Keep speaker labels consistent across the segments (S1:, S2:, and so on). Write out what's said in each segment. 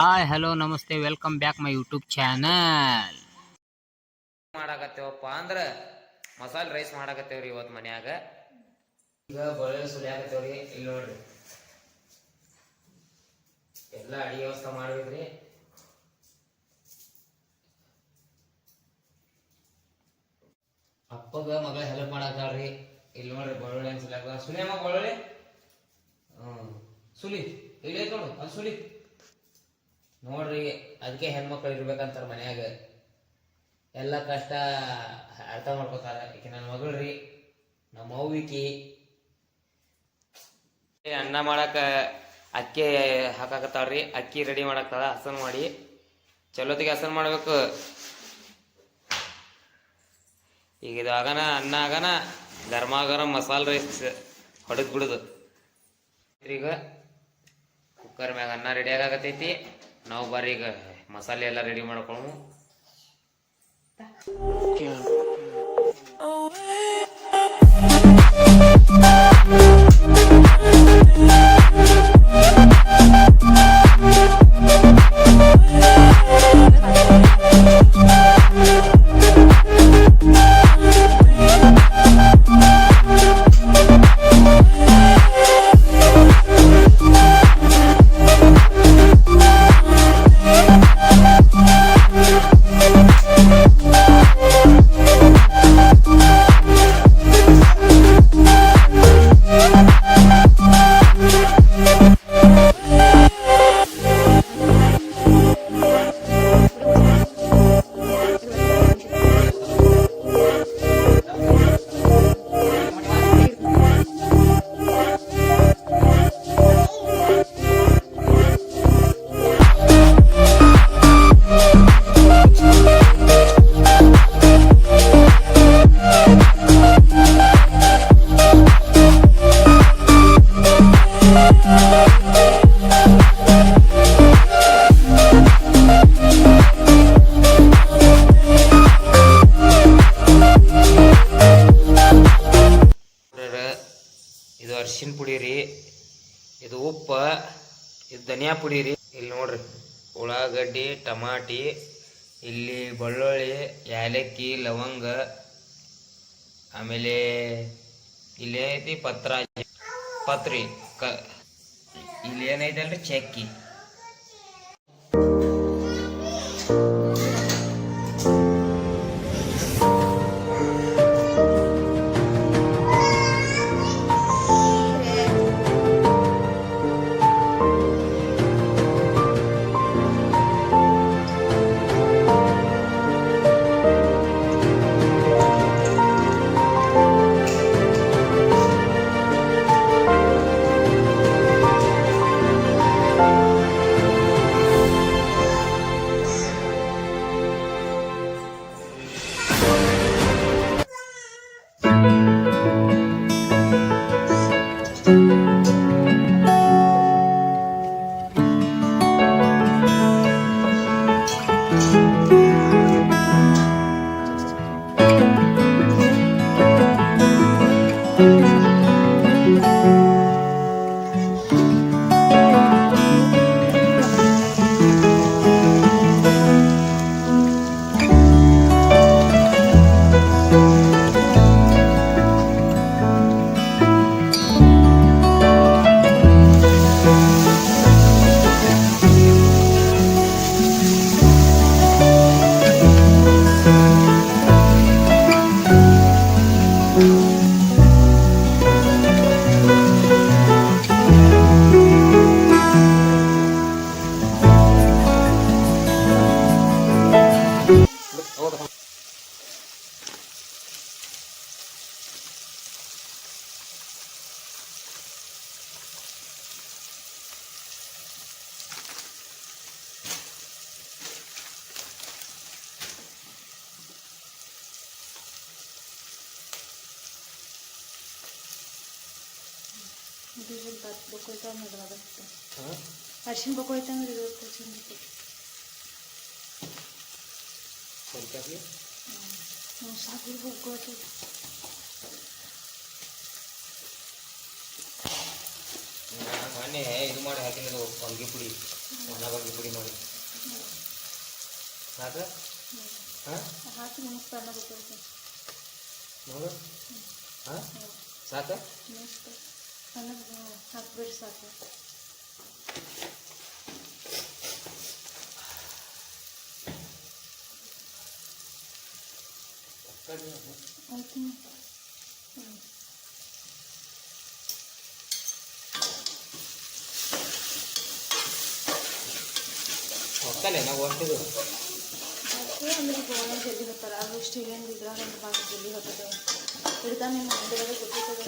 S1: Hi hello ನಮಸ್ತೆ welcome back my YouTube channel.
S2: ಮಾಡಾಕತ್ತೇವಪ್ಪ ಅಂದ್ರೆ ಮಸಾಲೆ ರೈಸ್ ಮಾಡಾಕತ್ತೇವ್ರಿ ಇವತ್ತು ಮನ್ಯಾಗ. ಈಗ ಬಳ್ಳುಳ್ಳಿ ಸುಲಿಯಾಕತ್ತೇವ್ರಿ. ಇಲ್ಲಿ ನೋಡ್ರಿ ಎಲ್ಲ ಅಡಿಗೆ ವ್ಯವಸ್ಥೆ ಮಾಡಿದ್ರಿ. ಅಪ್ಪಗ ಮಗಳ ಹೆಲ್ಪ್ ಮಾಡಾಕಳ್ರಿ. ಇಲ್ಲಿ ನೋಡ್ರಿ ಬಳ್ಳುಳ್ಳಿ ಸುಲಿಯಾಕ ಸುಲಿಯಮ್ಮ ಬಳ್ಳುಳ್ಳಿ ಸುಲಿ ಇಲ್ಲಿ ನೋಡು ಅಲ್ಲಿ ಸುಲಿ ನೋಡ್ರಿ. ಅದಕ್ಕೆ ಹೆಣ್ಮಕ್ಳು ಇರ್ಬೇಕಂತಾರ ಮನ್ಯಾಗ. ಎಲ್ಲ ಕಷ್ಟ ಅರ್ಥ ಮಾಡ್ಕೋತಾರ. ಈಕೆ ನನ್ನ ಮಗಳ್ರಿ, ನಮ್ಮ ಅವ್ವಿಕಿ ಅನ್ನ ಮಾಡಾಕ ಅಕ್ಕಿ ಹಾಕಾಕತ್ತಾಳ್ರಿ. ಅಕ್ಕಿ ರೆಡಿ ಮಾಡಾಕ್ತಾಳ. ಹಸನ್ ಮಾಡಿ ಚಲೋತ್ತಿಗೆ ಹಸನ್ ಮಾಡ್ಬೇಕು. ಈಗ ಇದು ಆಗನ ಅನ್ನ ಆಗನ ಗರಂ ಮಸಾಲೆ ರೈಸ್ ಹೊಡೆದ್ ಬಿಡುದು. ಈಗ ಕುಕ್ಕರ್ ಮ್ಯಾಗ ಅನ್ನ ರೆಡಿ ಆಗಾಕತ್ತೈತಿ. ನಾವು ಬರ್ರಿ ಈಗ ಮಸಾಲೆ ಎಲ್ಲ ರೆಡಿ ಮಾಡ್ಕೊಳ್ಳು. ಇದು ಅರಿಶಿನ ಪುಡಿ ರೀ, ಇದು ಉಪ್ಪ, ಇದು ಧನಿಯಾ ಪುಡಿ ರೀ. ಇಲ್ಲಿ ನೋಡ್ರಿ ಉಳ್ಳಾಗಡ್ಡಿ, ಟಮಾಟಿ, ಇಲ್ಲಿ ಬೆಳ್ಳುಳ್ಳಿ, ಏಲಕ್ಕಿ, ಲವಂಗ, ಆಮೇಲೆ ಇಲ್ಲಿ ಐತಿ ಪತ್ರಿ ಇಲ್ಲಿ ಏನೈತೆ ಅಲ್ರಿ ಚಕ್ಕಿ.
S3: ಅರ್ಶಿನ ಬಕೊಳ್ತಂದ್ರೆ ಸಾಕು ಹೋಗ್ಕೊಳ್ತದೆ.
S2: ಮೊನ್ನೆ ಇದು ಮಾಡಿ ಹಾಕಿನದು ಬಂಗಿ ಪುಡಿ ಒಣ ಬಂಗಿ ಪುಡಿ ಮಾಡಿ ಸಾಕ
S3: ಹಾಕಿ ನೆನೆಸ್ತಾ ಗೊತ್ತಿರುತ್ತೆ
S2: ನೋಡು ಹಾಂ ಸಾಕ
S3: ನೆನೆಸ್ತಾ ಅನ್ನೋದು ಹಾಕ್ಬಿಡ್ರಿ ಸಾಕು. ಆಯ್ತು
S2: ಹೊಕ್ಕಲೆ ನಾವು ಹೊಟ್ಟಿದ್ದು
S3: ಆಮೇಲೆ ಗೋಳ ಜಲ್ದಿ ಬರ್ತಾರೆ ಅದು ಸ್ಟೀಲಿಯನ್ ಇದ್ರಾಗ ಭಾಳ ಜಲ್ದಿ ಬರ್ತದೆ ಹಿಡ್ದಾನೆ ಮಂದಿರಾಗ ಗೊತ್ತಿರ್ತದೆ.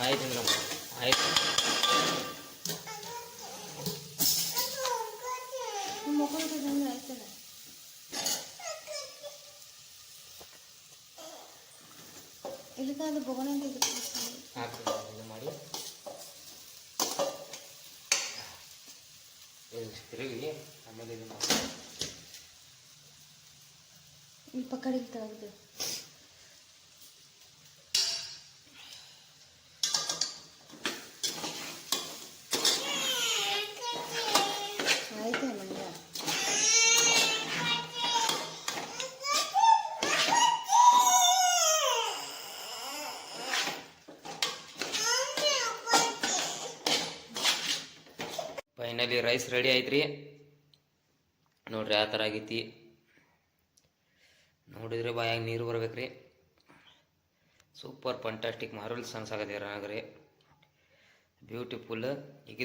S2: ಆಯ್ತು ಮೇಡಮ್ ಆಯ್ತು.
S3: ನಿಮ್ಮ ಮಕ್ಕಳು ಆಯ್ತಲ್ಲ ಇಲ್ಲಿಗೆ ಅದು ಬೊಗಣೆ ಅಂತ
S2: ಹಾಕ್ತೀನಿ ಇದು ಮಾಡಿ ತಿರುಗಿ ಆಮೇಲೆ ಇದು ಮಾಡಿ
S3: ಈ ಪಕ್ಕಡಿ ತೆಗೆದು ಆಯ್ತು ನನಗೆ
S2: ಫೈನಲಿ ರೈಸ್ ರೆಡಿ ಐತ್ರಿ ನೋಡ್ರಿ ಯಾವ ಥರ ಆಗೈತಿ ನೋಡಿದ್ರೆ ಬಾಯಾಗ ನೀರು ಬರ್ಬೇಕ್ರಿ. ಸೂಪರ್ ಫಂಟಾಸ್ಟಿಕ್ ಮಾರ್ವಲ್ಸ್ ಅನ್ಸಾಗತ್ತೆ ನನಗ್ರಿ ಬ್ಯೂಟಿಫುಲ್. ಈಗ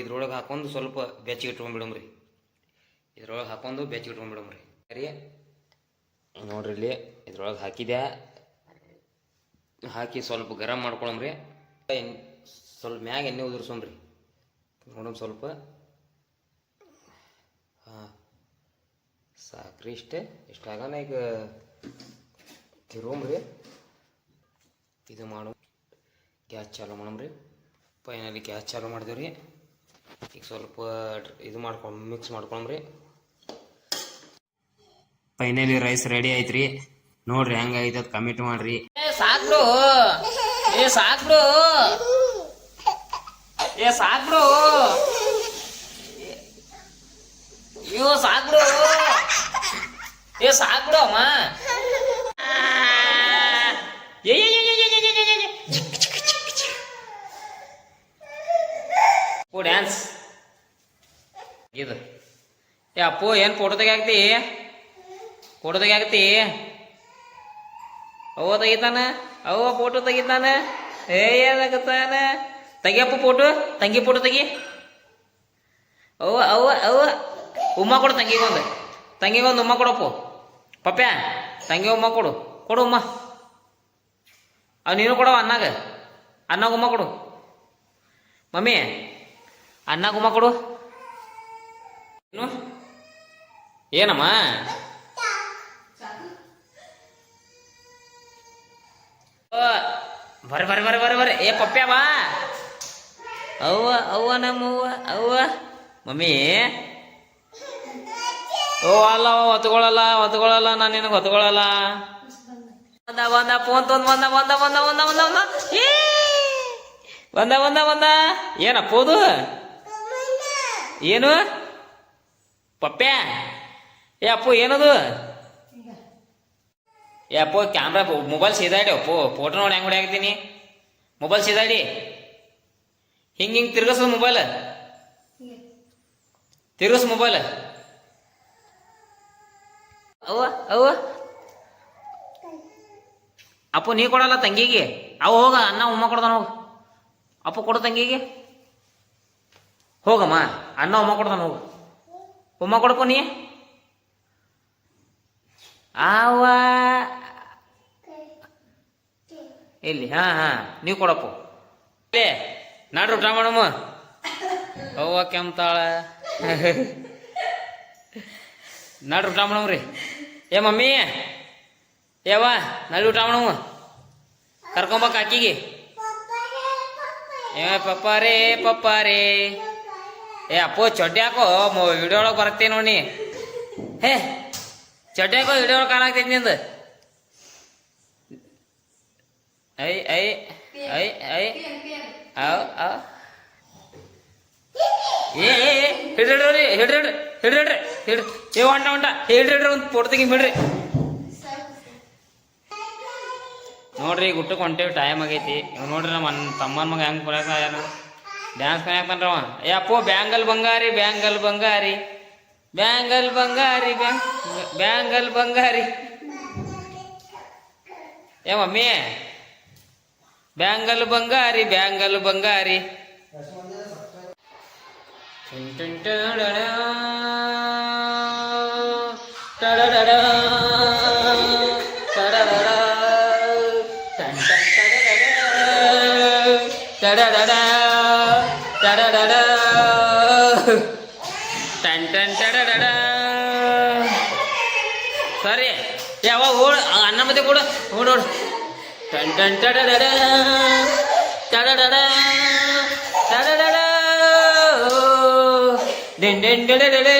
S2: ಇದ್ರೊಳಗೆ ಹಾಕೊಂಡು ಸ್ವಲ್ಪ ಬೆಚ್ಚಿಗೆ ಇಟ್ಕೊಂಡ್ಬಿಡಮ್ರಿ. ಇದ್ರೊಳಗೆ ಹಾಕೊಂಡು ಬೆಚ್ಚಿಗೆ ಇಟ್ಕೊಂಡ್ಬಿಡಮ್ರಿ ಸರಿ ನೋಡ್ರಿ ಇಲ್ಲಿ ಇದ್ರೊಳಗೆ ಹಾಕಿದ್ಯಾ ಹಾಕಿ ಸ್ವಲ್ಪ ಗರಂ ಮಾಡ್ಕೊಳಮ್ರಿ. ಸ್ವಲ್ಪ ಮ್ಯಾಗ ಎಣ್ಣೆ ಉದುರ್ಸೋಮ್ರಿ ನೋಡಮ್ ಸ್ವಲ್ಪ. ಹಾಂ ಸಾಕ್ರಿ ಇಷ್ಟಾಗನ ಈಗ ತಿರುಮ್ರಿ ಇದು ಮಾಡು. ಗ್ಯಾಸ್ ಚಾಲು ಮಾಡಮ್ರಿ. ಫೈನಲಿ ಗ್ಯಾಸ್ ಚಾಲು ಮಾಡಿದೇವ್ರಿ. ಈಗ ಸ್ವಲ್ಪ ಇದು ಮಿಕ್ಸ್ ಮಾಡ್ಕೊಳಮ್ರಿ. ಫೈನಲಿ ರೈಸ್ ರೆಡಿ ಐತ್ರಿ ನೋಡ್ರಿ ಹೆಂಗೈತೆ ಅದು ಕಮೆಂಟ್ ಮಾಡ್ರಿ. ಸಾಕ್ಬಿಡು ಸಾಕ್ಬಿಡು ಸಾಕ್ಬಿಡು ಸಾಕ್ಬಿಡು ಸಾಕ್ಬಿಡು ಅಮ್ಮ ಡ್ಯಾನ್ಸ್ ಇದು ಅಪ್ಪು ಏನು ಫೋಟೋ ತೆಗಿಯಾಕ್ತಿ ಅವ್ವ ತೆಗಿತಾನ ಅವ್ವ ಫೋಟೋ ತೆಗಿತಾನ ಏನಾಗತ್ತಾನ ತೆಗಿಯಪ್ಪ ಫೋಟೋ ತಂಗಿ ಫೋಟೋ ತೆಗಿ. ಅವ್ವ ಅವ್ವ ಅವ್ವ ಉಮ್ಮ ಕೊಡು ತಂಗಿಗೊಂದು ಉಮ್ಮ ಕೊಡಪ್ಪು ಪಪ್ಪ್ಯಾ ತಂಗಿ ಉಮ್ಮ ಕೊಡು ಉಮ್ಮ. ಅವ್ ನೀನು ಕೊಡವ ಅನ್ನಾಗ ಉಮ್ಮ ಕೊಡು. ಮಮ್ಮಿ ಅನ್ನಾಗ ಉಮ್ಮ ಕೊಡು. ಏನು ಏನಮ್ಮ ಬರ್ರಿ ಏ ಪಪ್ಪ್ಯಾ ಬಾ. ಅವ್ವ ನಮ್ಮವ್ವ ಅವ್ವ ಮಮ್ಮಿ ಓ ಅಲ್ಲ ಹೊತ್ಕೊಳ್ಳಲ್ಲ ನಾನು ನಿನಗೆ ಹೊತ್ಕೊಳ್ಳಲ್ಲ. ಬಂದ ಫೋನ್ ತೊಂದು ಬಂದ ಏನಪ್ಪ ಅದು ಏನು ಪಪ್ಪ್ಯಾ ಏ ಅಪ್ಪು ಏನದು ಏ ಅಪ್ಪು ಕ್ಯಾಮ್ರಾ ಮೊಬೈಲ್ ಸೀದಾಡಿ ಅಪ್ಪು ಫೋಟೋ ನೋಡಿ ಹೆಂಗ್ ಹೊಡಿಯಾಕತ್ತೀನಿ. ಮೊಬೈಲ್ ಸೀದಾಡಿ ಹಿಂಗೆ ತಿರ್ಗಸ್ ಮೊಬೈಲ್ ಅವ್ವ ಅಪ್ಪು ನೀ ಕೊಡಲ್ಲ ತಂಗಿಗೆ. ಅವು ಹೋಗ ಅನ್ನ ಉಮ್ಮ ಕೊಡ್ತಾನ ಹೋಗ. ಅಪ್ಪು ಕೊಡು ತಂಗಿಗೆ ಹೋಗಮ್ಮ ಅನ್ನ ಉಮ್ಮ ಕೊಡ್ತಾನ ಹೋಗ. ಉಮ್ಮ ಕೊಡಪ್ಪ ನೀ ಆವ ಇಲ್ಲಿ ಹಾ ನೀವು ಕೊಡಪ್ಪ. ನಾಡ್ರಿ ಊಟ ಮಾಡಮ್ಮ. ಅವ್ವ ಕೆಮ್ತಾಳ ನಾಡ್ರಿ ಊಟ ಮಾಡಮ್ರಿ. ಏ ಮಮ್ಮಿ ಏವ ನಡಿ ಊಟ ಮಾಡಮ್ಮ. ಕರ್ಕೊಂಬಕ್ಕ ಅಕ್ಕಿಗೆ. ಏ ಪಪ್ಪಾರೇ ಏ ಅಪ್ಪು ಚಡ್ಡಿ ಹಾಕೋ ವಿಡಿಯೋ ಒಳಗೆ ಬರುತ್ತೆ ನೋಡಿ. ಹೇ ಚಡ್ಡಿ ಹಾಕೋ ವಿಡಿಯೋ ಒಳಗೆ ಕಾಣಾಗ್ತೈತಿ ನಿಂದು. ಐ ಐ ಐ ಅವ್ ಅವ್ ಏ ಹಿಡ್ರಿ ಹಿಡ್ರಿ ಹಿಡ್ರಿ ಹಿಡ್ರಿ ಏ ಹೊಂಟ ಹಿಡ್ರಿ ಒಂದು ಫೋಟೋ ತೆಗಿ ಬಿಡ್ರಿ ನೋಡ್ರಿ ಈಗ ಊಟಕ್ಕೆ ಹೊಂಟೇವಿ ಟೈಮ್ ಆಗೈತಿ ಇವ್ ನೋಡ್ರಿ ನಮ್ಮ ತಮ್ಮನ ಮಗ ಹೆಂಗ್ ಬರಕ ಯಾರು ಡ್ಯಾನ್ಸ್ ಕನ್ಯಾಕಂದ್ರವ ಏ ಅಪ್ಪೋ ಬ್ಯಾಂಗಲ್ ಬಂಗಾರಿ ಬ್ಯಾಂಗಲ್ ಬಂಗಾರಿ ಬ್ಯಾಂಗಲ್ ಬಂಗಾರಿ ಬ್ಯಾಂಗಲ್ ಬಂಗಾರಿ ಏ ಮಮ್ಮಿ ಬ್ಯಾಂಗಲ್ ಬಂಗಾರಿ ಬ್ಯಾಂಗಲ್ ಬಂಗಾರಿ ಸರಿ ಯಾವ ಓಡ್ ಅನ್ನ ಮತ್ತೆ ಕೂಡ ಓಡೋಡು ಟನ್ ಟನ್ ಟಡಡ ಟಡಡ ಟಡಡ ಡೆನ್ ಡೆನ್ ಡೆಡೆ